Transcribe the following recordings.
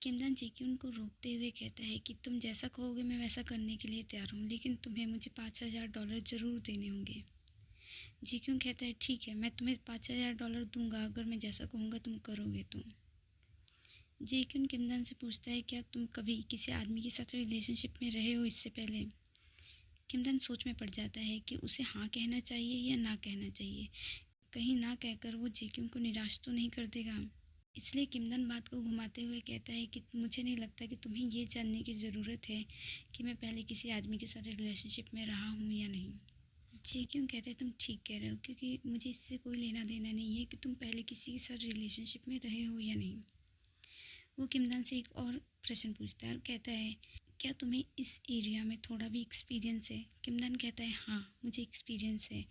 किमदान जेक्यून को रोकते हुए कहता है कि तुम जैसा कहोगे मैं वैसा करने के लिए तैयार हूँ, लेकिन तुम्हें मुझे $5,000 ज़रूर देने होंगे। जेक्यून कहता है ठीक है, मैं तुम्हें $5,000 दूंगा अगर मैं जैसा कहूँगा तुम करोगे तो। जेक्यून किमदान से पूछता है क्या तुम कभी किसी आदमी के साथ रिलेशनशिप में रहे हो इससे पहले। किमदान सोच में पड़ जाता है कि उसे हाँ कहना चाहिए या ना कहना चाहिए। कहीं ना कहकर वो जेक्यून को निराश तो नहीं कर देगा। इसलिए किमदान बात को घुमाते हुए कहता है कि मुझे नहीं लगता कि तुम्हें ये जानने की ज़रूरत है कि मैं पहले किसी आदमी के साथ रिलेशनशिप में रहा हूँ या नहीं। जेक्यून कहता है तुम ठीक कह रहे हो, क्योंकि मुझे इससे कोई लेना देना नहीं है कि तुम पहले किसी के साथ रिलेशनशिप में रहे हो या नहीं। वो किमदान से एक और प्रश्न पूछता है और कहता है क्या तुम्हें इस एरिया में थोड़ा भी एक्सपीरियंस है। किमदान कहता है हाँ मुझे एक्सपीरियंस है।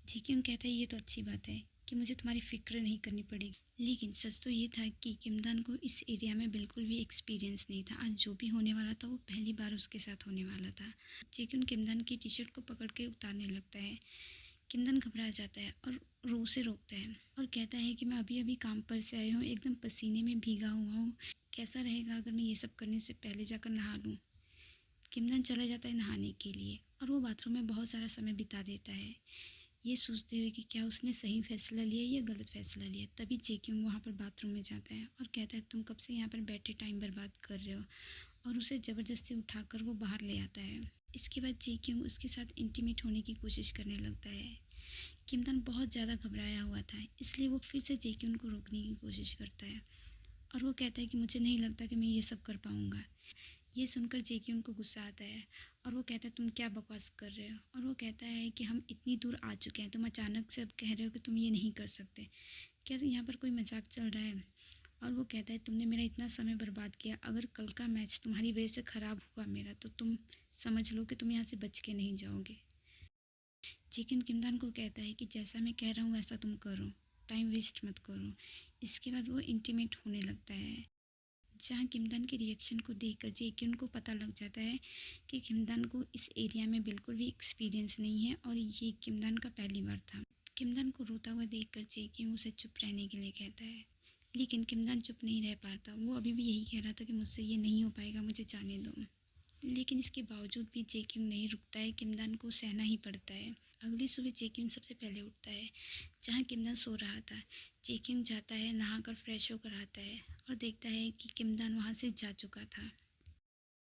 जेक्यून कहता है ये तो अच्छी बात है कि मुझे तुम्हारी फ़िक्र नहीं करनी पड़ेगी। लेकिन सच तो ये था कि किमदान को इस एरिया में बिल्कुल भी एक्सपीरियंस नहीं था। आज जो भी होने वाला था वो पहली बार उसके साथ होने वाला था। जेक्यून किमदान की टी शर्ट को पकड़ के उतारने लगता है। किमदान घबरा जाता है और रो से रोकता है और कहता है कि मैं अभी अभी काम पर से आई हूँ, एकदम पसीने में भीगा हुआ हूँ। कैसा रहेगा अगर मैं ये सब करने से पहले जाकर नहा लूँ। किमदान चला जाता है नहाने के लिए और वो बाथरूम में बहुत सारा समय बिता देता है, ये सोचते हुए कि क्या उसने सही फैसला लिया या गलत फैसला लिया। तभी जेक्यून वहाँ पर बाथरूम में जाता है और कहता है तुम कब से यहाँ पर बैठे टाइम बर्बाद कर रहे हो, और उसे ज़बरदस्ती उठाकर वो बाहर ले आता है। इसके बाद जेक्यून उसके साथ इंटीमेट होने की कोशिश करने लगता है। किमदान बहुत ज़्यादा घबराया हुआ था, इसलिए वो फिर से जेक्यून को रोकने की कोशिश करता है और वो कहता है कि मुझे नहीं लगता कि मैं ये सब कर पाऊँगा। ये सुनकर जेक्यून को गुस्सा आता है और वो कहता है तुम क्या बकवास कर रहे हो। और वो कहता है कि हम इतनी दूर आ चुके हैं, तुम अचानक से अब कह रहे हो कि तुम ये नहीं कर सकते, क्या यहाँ पर कोई मजाक चल रहा है। और वो कहता है तुमने मेरा इतना समय बर्बाद किया, अगर कल का मैच तुम्हारी वजह से ख़राब हुआ मेरा, तो तुम समझ लो कि तुम यहाँ से बच के नहीं जाओगे। जेक्यून किमदान को कहता है कि जैसा मैं कह रहा हूँ वैसा तुम करो, टाइम वेस्ट मत करो। इसके बाद वो इंटीमेट होने लगता है, जहाँ किमदान के रिएक्शन को देखकर जेक्यून को पता लग जाता है कि किमदान को इस एरिया में बिल्कुल भी एक्सपीरियंस नहीं है और ये किमदान का पहली बार था। किमदान को रोता हुआ देखकर जेक्यून उसे चुप रहने के लिए कहता है, लेकिन किमदान चुप नहीं रह पाता। वो अभी भी यही कह रहा था कि मुझसे ये नहीं हो पाएगा, मुझे जाने दो। लेकिन इसके बावजूद भी जेक्यून नहीं रुकता है, किमदान को सहना ही पड़ता है। अगली सुबह जेक्यून सबसे पहले उठता है, जहाँ किमदान सो रहा था। जेक्यून जाता है, नहाकर फ्रेश होकर आता है और देखता है कि किमदान वहाँ से जा चुका था।